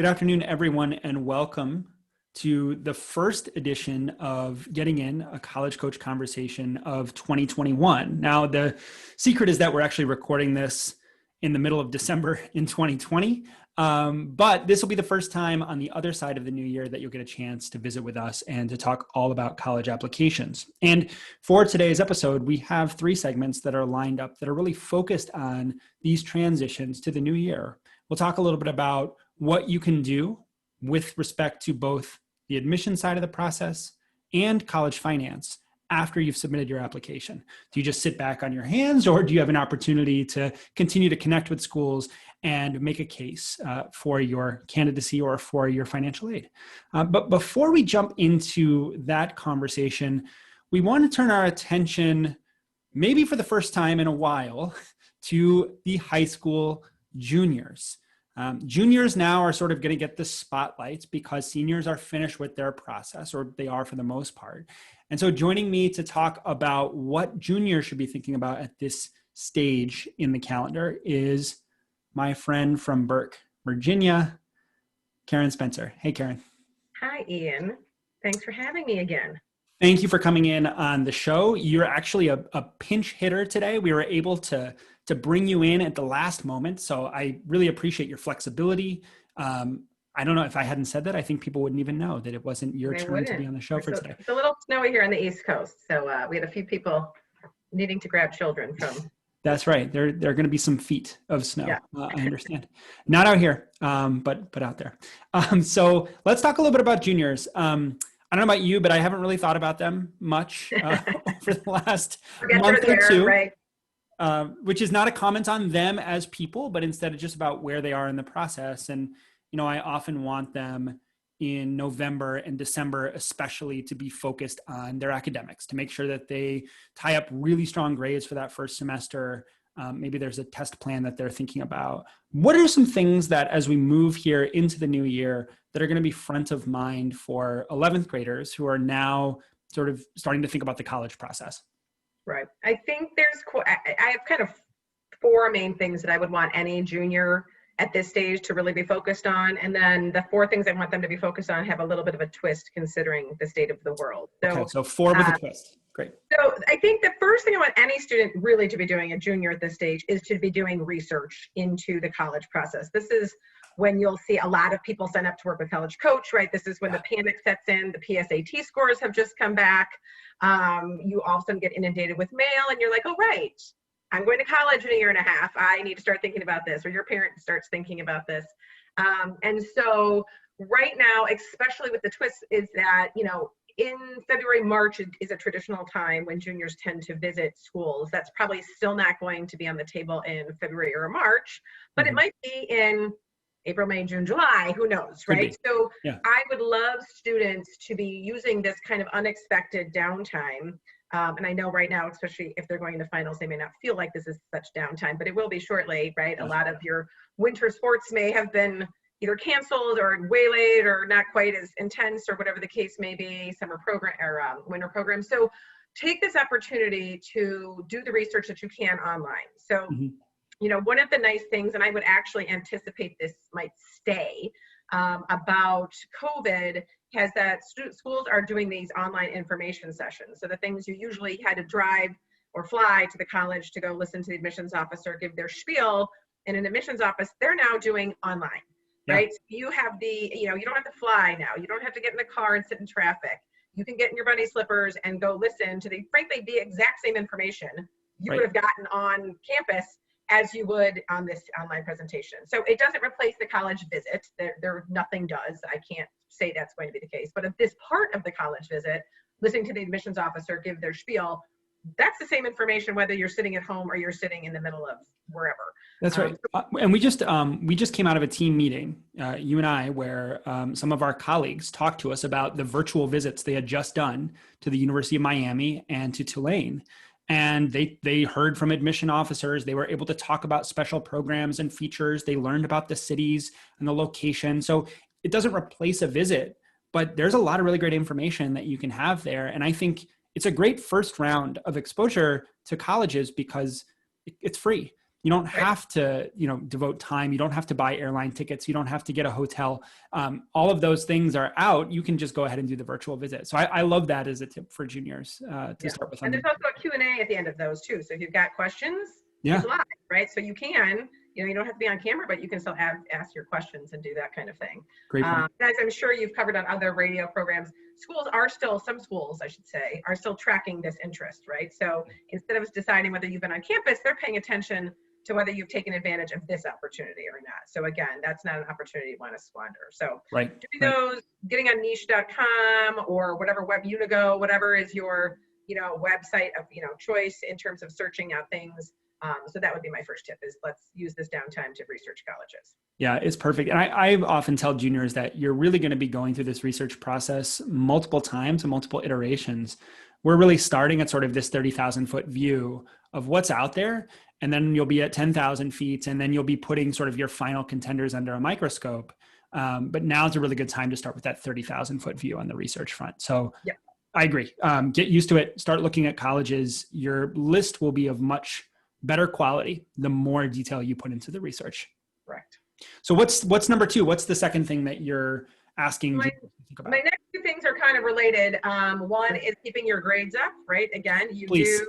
Good afternoon, everyone, and welcome to the first edition of Getting In, a College Coach Conversation of 2021. Now, the secret is that we're actually recording this in the middle of December in 2020, but this will be the first time on the other side of the new year that you'll get a chance to visit with us and to talk all about college applications. And for today's episode, we have three segments that are lined up that are really focused on these transitions to the new year. We'll talk a little bit about what you can do with respect to both the admission side of the process and college finance after you've submitted your application. Do you just sit back on your hands, or do you have an opportunity to continue to connect with schools and make a case for your candidacy or for your financial aid? But before we jump into that conversation, we want to turn our attention, maybe for the first time in a while, to the high school juniors. Juniors now are sort of going to get the spotlight because seniors are finished with their process, or they are for the most part. And so joining me to talk about what juniors should be thinking about at this stage in the calendar is my friend from Burke, Virginia, Karen Spencer. Hey, Karen. Hi, Ian. Thanks for having me again. Thank you for coming in on the show. You're actually a pinch hitter today. We were able to bring you in at the last moment. So I really appreciate your flexibility. I don't know if I hadn't said that, I think people wouldn't even know that it wasn't your turn to be on the show for today. It's a little snowy here on the East Coast. So we had a few people needing to grab children from. That's right. There are going to be some feet of snow. Yeah. I understand. Not out here, but out there. So let's talk a little bit about juniors. I don't know about you, but I haven't really thought about them much over the last month or two. Right. Which is not a comment on them as people, but instead just about where they are in the process. And, you know, I often want them in November and December, especially, to be focused on their academics, to make sure that they tie up really strong grades for that first semester. Maybe there's a test plan that they're thinking about. What are some things that, as we move here into the new year, that are going to be front of mind for 11th graders who are now sort of starting to think about the college process? Right. I think I have kind of four main things that I would want any junior at this stage to really be focused on. And then the four things I want them to be focused on have a little bit of a twist considering the state of the world. So four with a twist. Great. So I think the first thing I want any student really to be doing, a junior at this stage, is to be doing research into the college process. This is when you'll see a lot of people sign up to work with College Coach, right? This is when the panic sets in. The PSAT scores have just come back. You often get inundated with mail and you're like, oh, right, I'm going to college in a year and a half. I need to start thinking about this, or your parent starts thinking about this. And so right now, especially with the twist, is that, you know, in February, March is a traditional time when juniors tend to visit schools. That's probably still not going to be on the table in February or March, but it might be in April, May, June, July, who knows, right? So I would love students to be using this kind of unexpected downtime. And I know right now, especially if they're going to finals, they may not feel like this is such downtime, but it will be shortly, right? A lot of your winter sports may have been either canceled or waylaid or not quite as intense, or whatever the case may be, summer program or winter program. So take this opportunity to do the research that you can online. So you know, one of the nice things, and I would actually anticipate this might stay about COVID, has that schools are doing these online information sessions. So the things you usually had to drive or fly to the college to go listen to the admissions officer give their spiel in an admissions office, they're now doing online, right? So you have you don't have to fly now. You don't have to get in the car and sit in traffic. You can get in your bunny slippers and go listen to the exact same information you would have gotten on campus as you would on this online presentation. So it doesn't replace the college visit. Nothing does. I can't say that's going to be the case. But if this part of the college visit, listening to the admissions officer give their spiel, that's the same information whether you're sitting at home or you're sitting in the middle of wherever. That's right. And we just came out of a team meeting, you and I, where some of our colleagues talked to us about the virtual visits they had just done to the University of Miami and to Tulane. And they heard from admission officers. They were able to talk about special programs and features. They learned about the cities and the location. So it doesn't replace a visit, but there's a lot of really great information that you can have there. And I think it's a great first round of exposure to colleges because it's free. You don't have to, devote time. You don't have to buy airline tickets. You don't have to get a hotel. All of those things are out. You can just go ahead and do the virtual visit. So I love that as a tip for juniors to start with. And there's also a Q&A at the end of those too. So if you've got questions, Yeah. it's live, right? So you can, you don't have to be on camera, but you can still ask your questions and do that kind of thing. Great point. As I'm sure you've covered on other radio programs, some schools, I should say, are still tracking this interest, right? So instead of deciding whether you've been on campus, they're paying attention to whether you've taken advantage of this opportunity or not. So again, that's not an opportunity you want to squander. So doing those, getting on niche.com or whatever, Unigo, whatever is your, website of, choice in terms of searching out things. So that would be my first tip, is let's use this downtime to research colleges. Yeah, it's perfect. And I often tell juniors that you're really going to be going through this research process multiple times and multiple iterations. We're really starting at sort of this 30,000 foot view of what's out there. And then you'll be at 10,000 feet, and then you'll be putting sort of your final contenders under a microscope. But now's a really good time to start with that 30,000 foot view on the research front. So I agree. Get used to it. Start looking at colleges. Your list will be of much better quality the more detail you put into the research. Correct. So what's number two? What's the second thing that you're asking? My next two things are kind of related. One is keeping your grades up, right? Again, this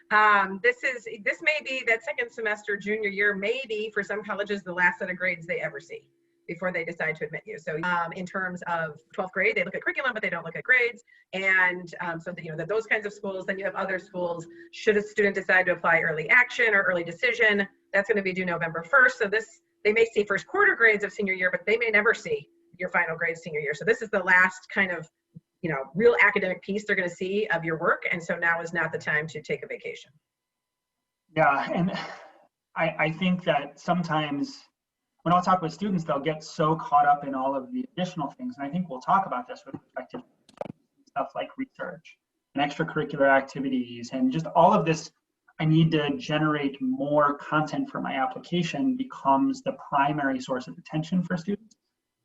may be that second semester junior year, maybe for some colleges the last set of grades they ever see before they decide to admit you. So in terms of 12th grade, they look at curriculum, but they don't look at grades. And so that those kinds of schools. Then you have other schools. Should a student decide to apply early action or early decision, that's going to be due November 1st. So they may see first quarter grades of senior year, but they may never see your final grades senior year. So this is the last kind of real academic piece they're going to see of your work. And so now is not the time to take a vacation. Yeah, and I think that sometimes when I'll talk with students, they'll get so caught up in all of the additional things. And I think we'll talk about this with respect to stuff like research and extracurricular activities and just all of this. I need to generate more content for my application becomes the primary source of attention for students.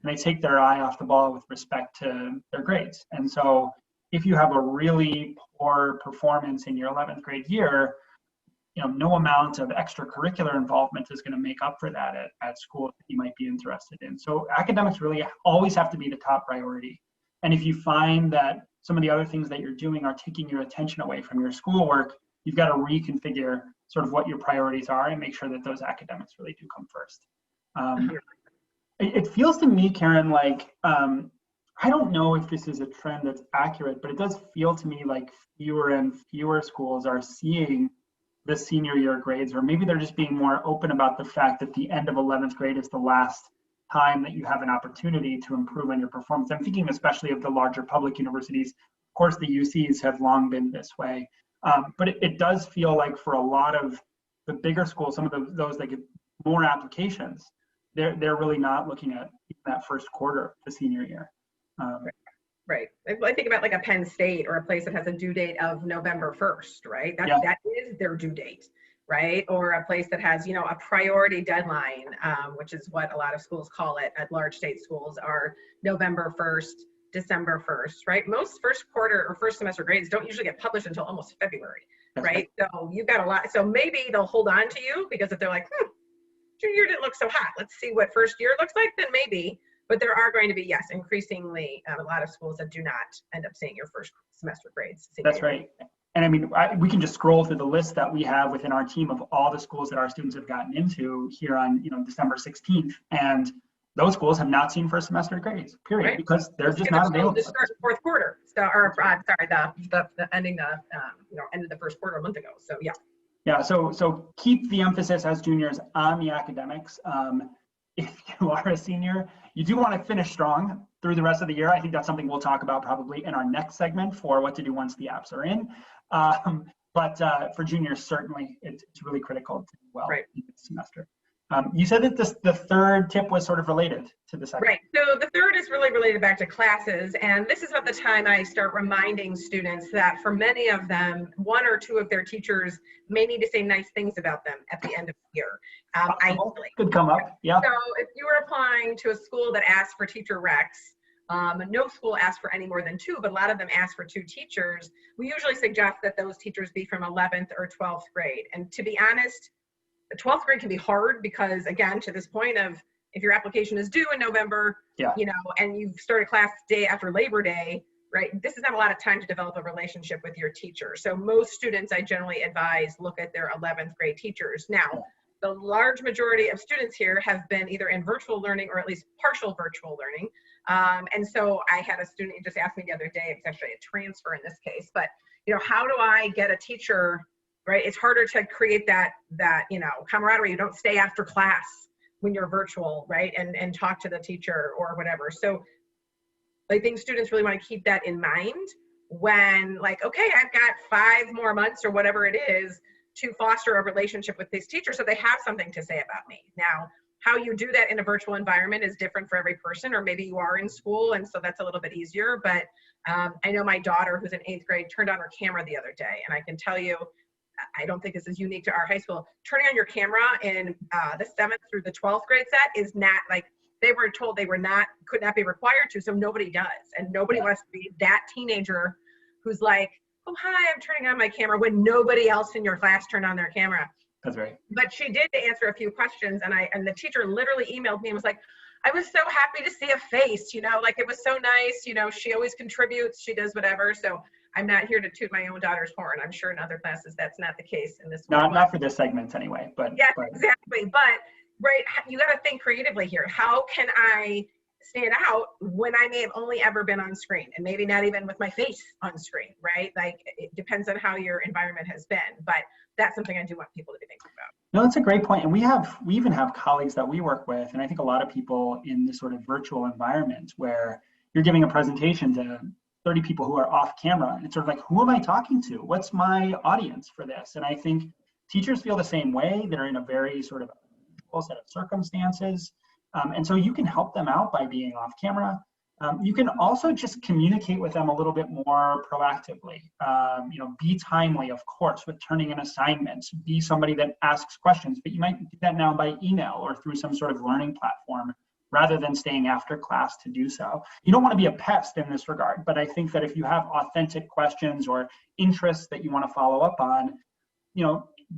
And they take their eye off the ball with respect to their grades. And so if you have a really poor performance in your 11th grade year, no amount of extracurricular involvement is going to make up for that at school that you might be interested in. So academics really always have to be the top priority. And if you find that some of the other things that you're doing are taking your attention away from your schoolwork, you've got to reconfigure sort of what your priorities are and make sure that those academics really do come first. It feels to me, Karen, like, I don't know if this is a trend that's accurate, but it does feel to me like fewer and fewer schools are seeing the senior year grades, or maybe they're just being more open about the fact that the end of 11th grade is the last time that you have an opportunity to improve on your performance. I'm thinking especially of the larger public universities. Of course, the UCs have long been this way, but it does feel like for a lot of the bigger schools, some of those that get more applications, they're really not looking at that first quarter of the senior year. Right. I think about like a Penn State or a place that has a due date of November 1st, right? That is their due date, right? Or a place that has, a priority deadline, which is what a lot of schools call it at large state schools, are November 1st, December 1st, right? Most first quarter or first semester grades don't usually get published until almost February, right? So you've got a lot. So maybe they'll hold on to you because if they're like, junior year didn't look so hot, let's see what first year looks like, then maybe. But there are going to be, yes, increasingly a lot of schools that do not end up seeing your first semester grades. That's right. And I mean, we can just scroll through the list that we have within our team of all the schools that our students have gotten into here on, December 16th. And those schools have not seen first semester grades, period, right. Because they're just not available. Just start fourth quarter. So, the ending end of the first quarter a month ago. So, yeah. Yeah. So keep the emphasis as juniors on the academics. If you are a senior, you do want to finish strong through the rest of the year. I think that's something we'll talk about probably in our next segment for what to do once the apps are in. But for juniors, certainly it's really critical to do well in this semester. You said that the third tip was sort of related to the second. Right. So the third is really related back to classes. And this is about the time I start reminding students that for many of them, one or two of their teachers may need to say nice things about them at the end of the year. Ideally. Could come up. Yeah. So if you were applying to a school that asked for teacher recs, no school asks for any more than two, but a lot of them ask for two teachers. We usually suggest that those teachers be from 11th or 12th grade. And to be honest, The 12th grade can be hard because, again, to this point of if your application is due in November, and you've started class day after Labor Day, right? This is not a lot of time to develop a relationship with your teacher. So most students, I generally advise, look at their 11th grade teachers. Now, the large majority of students here have been either in virtual learning or at least partial virtual learning. And so I had a student who just asked me the other day, it's actually a transfer in this case, but how do I get a teacher, right? It's harder to create that camaraderie. You don't stay after class when you're virtual, right? And talk to the teacher or whatever. So I think students really want to keep that in mind when okay, I've got 5 more months or whatever it is to foster a relationship with this teacher so they have something to say about me. Now, how you do that in a virtual environment is different for every person, or maybe you are in school and so that's a little bit easier. But I know my daughter, who's in 8th grade, turned on her camera the other day, and I can tell you, I don't think this is unique to our high school. Turning on your camera in the 7th through the 12th grade set is not they were told could not be required to, so nobody does. And nobody wants to be that teenager who's like, oh, hi, I'm turning on my camera when nobody else in your class turned on their camera. That's right. But she did answer a few questions, and the teacher literally emailed me and was like, I was so happy to see a face, it was so nice, she always contributes, she does whatever. So I'm not here to toot my own daughter's horn. I'm sure in other classes that's not the case in this one. Not for this segment anyway, but. Yeah, exactly. But, right, you got to think creatively here. How can I stand out when I may have only ever been on screen, and maybe not even with my face on screen, right? It depends on how your environment has been, but that's something I do want people to be thinking about. No, that's a great point. And we even have colleagues that we work with, and I think a lot of people in this sort of virtual environment where you're giving a presentation to 30 people who are off camera, and it's sort of like, who am I talking to? What's my audience for this? And I think teachers feel the same way. They're in a very sort of set of circumstances. And so you can help them out by being off camera. You can also just communicate with them a little bit more proactively. Be timely, of course, with turning in assignments. Be somebody that asks questions, but you might do that now by email or through some sort of learning platform rather than staying after class to do so. You don't want to be a pest in this regard, but I think that if you have authentic questions or interests that you want to follow up on,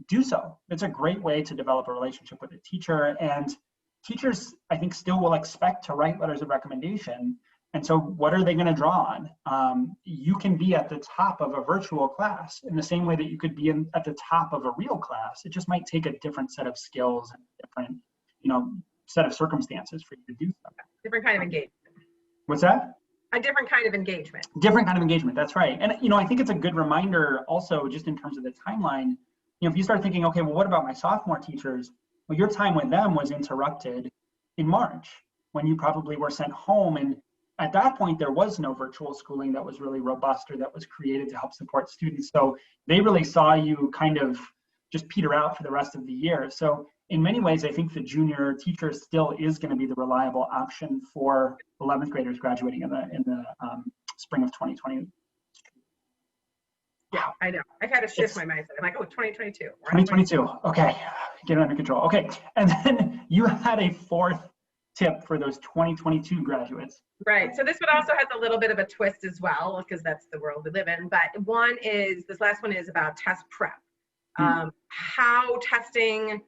do so. It's a great way to develop a relationship with a teacher, and teachers, I think, still will expect to write letters of recommendation. And so what are they going to draw on? You can be at the top of a virtual class in the same way that you could be at the top of a real class. It just might take a different set of skills and different, set of circumstances for you to do so. Different kind of engagement. What's that? A different kind of engagement. Different kind of engagement, that's right. And, I think it's a good reminder also, just in terms of the timeline, if you start thinking, okay, well, what about my sophomore teachers? Well, your time with them was interrupted in March when you probably were sent home. And at that point, there was no virtual schooling that was really robust or that was created to help support students. So they really saw you kind of just peter out for the rest of the year. So in many ways, I think the junior teacher still is going to be the reliable option for 11th graders graduating in the spring of 2020. Yeah, I know. I've had to shift my mindset. I'm like, 2022. 2022. Okay, get it under control. Okay, and then you had a 4th tip for those 2022 graduates. Right. So this one also has a little bit of a twist as well, because that's the world we live in. But this last one is about test prep. How testing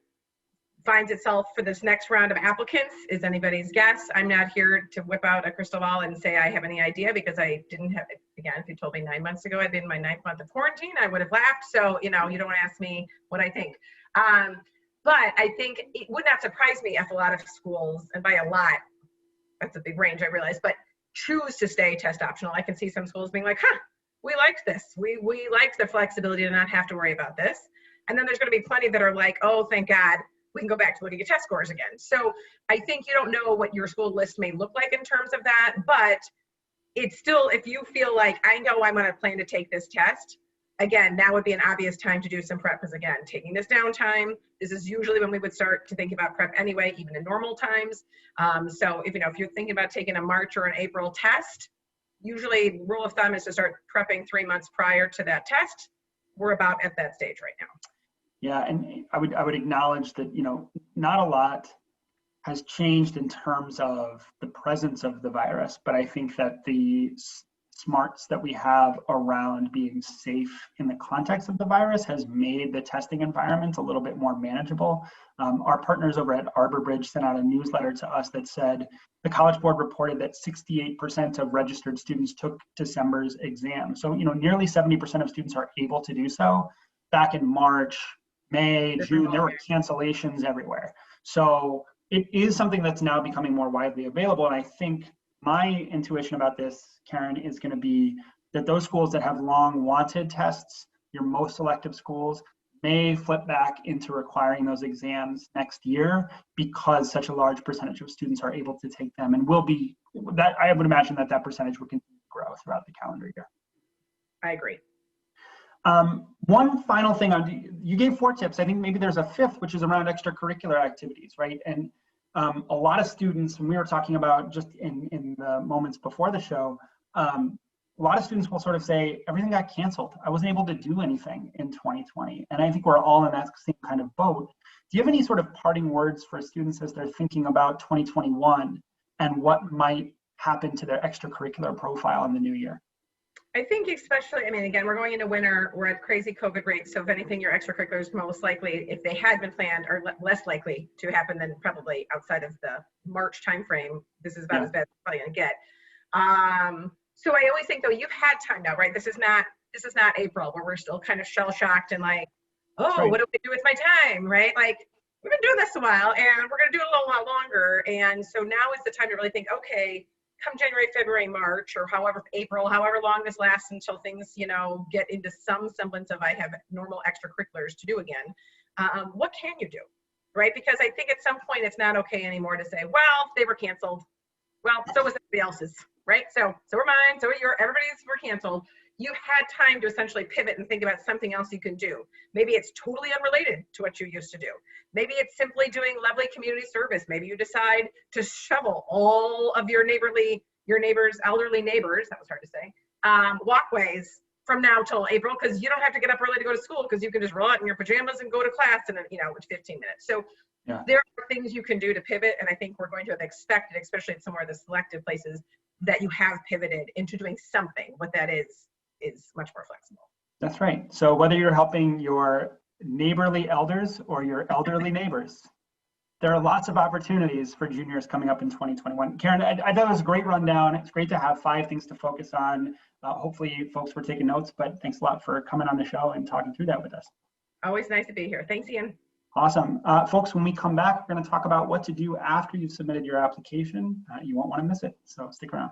finds itself for this next round of applicants is anybody's guess. I'm not here to whip out a crystal ball and say I have any idea, because I didn't have it. Again, if you told me 9 months ago I'd been in my 9th month of quarantine, I would have laughed. So, you don't want to ask me what I think. But I think it would not surprise me if a lot of schools, and by a lot, that's a big range, I realize, but choose to stay test optional. I can see some schools being like, we liked this. We liked the flexibility to not have to worry about this. And then there's going to be plenty that are like, oh, thank God, we can go back to looking at test scores again. So I think you don't know what your school list may look like in terms of that, but it's still, if you feel like, I know I'm going to plan to take this test, again, now would be an obvious time to do some prep, because again, taking this downtime, this is usually when we would start to think about prep anyway, even in normal times. So if you're thinking about taking a March or an April test, usually rule of thumb is to start prepping 3 months prior to that test. We're about at that stage right now. Yeah, and I would acknowledge that, not a lot has changed in terms of the presence of the virus, but I think that the smarts that we have around being safe in the context of the virus has made the testing environment a little bit more manageable. Our partners over at Arbor Bridge sent out a newsletter to us that said the College Board reported that 68% of registered students took December's exam. So, nearly 70% of students are able to do so. Back in March, May, June, there were cancellations everywhere. So it is something that's now becoming more widely available. And I think my intuition about this, Karen, is going to be that those schools that have long wanted tests, your most selective schools, may flip back into requiring those exams next year because such a large percentage of students are able to take them, and will be that. I would imagine that percentage will continue to grow throughout the calendar year. I agree. One final thing you gave 4 tips. I think maybe there's a 5th, which is around extracurricular activities, right? And a lot of students, when we were talking about just in the moments before the show, a lot of students will sort of say, everything got canceled. I wasn't able to do anything in 2020. And I think we're all in that same kind of boat. Do you have any sort of parting words for students as they're thinking about 2021 and what might happen to their extracurricular profile in the new year? I think especially, again, we're going into winter, we're at crazy COVID rates. So if anything, your extracurriculars most likely, if they had been planned, are less likely to happen than probably outside of the March timeframe. This is about as bad as it's probably gonna get. So I always think though, you've had time now, right? This is not April where we're still kind of shell shocked and like, oh, right. What do I do with my time, right? Like we've been doing this a while and we're gonna do it a little while longer. And so now is the time to really think, okay, come January, February, March, or however, April, however long this lasts until things, get into some semblance of I have normal extracurriculars to do again. What can you do, right? Because I think at some point it's not okay anymore to say, well, they were canceled. Well, so was everybody else's, right? So were mine, so were everybody's were canceled. You had time to essentially pivot and think about something else you can do. Maybe it's totally unrelated to what you used to do. Maybe it's simply doing lovely community service. Maybe you decide to shovel all of your elderly neighbors, that was hard to say, walkways from now till April, because you don't have to get up early to go to school because you can just roll out in your pajamas and go to class in, 15 minutes. So there are things you can do to pivot. And I think we're going to have expected, especially at some of the selective places, that you have pivoted into doing something. What that is much more flexible. That's right. So whether you're helping your neighborly elders or your elderly neighbors, there are lots of opportunities for juniors coming up in 2021. Karen, I thought it was a great rundown. It's great to have 5 things to focus on. Hopefully folks were taking notes, but thanks a lot for coming on the show and talking through that with us. Always nice to be here. Thanks, Ian. Awesome. Folks, when we come back, we're going to talk about what to do after you've submitted your application. You won't want to miss it, so stick around.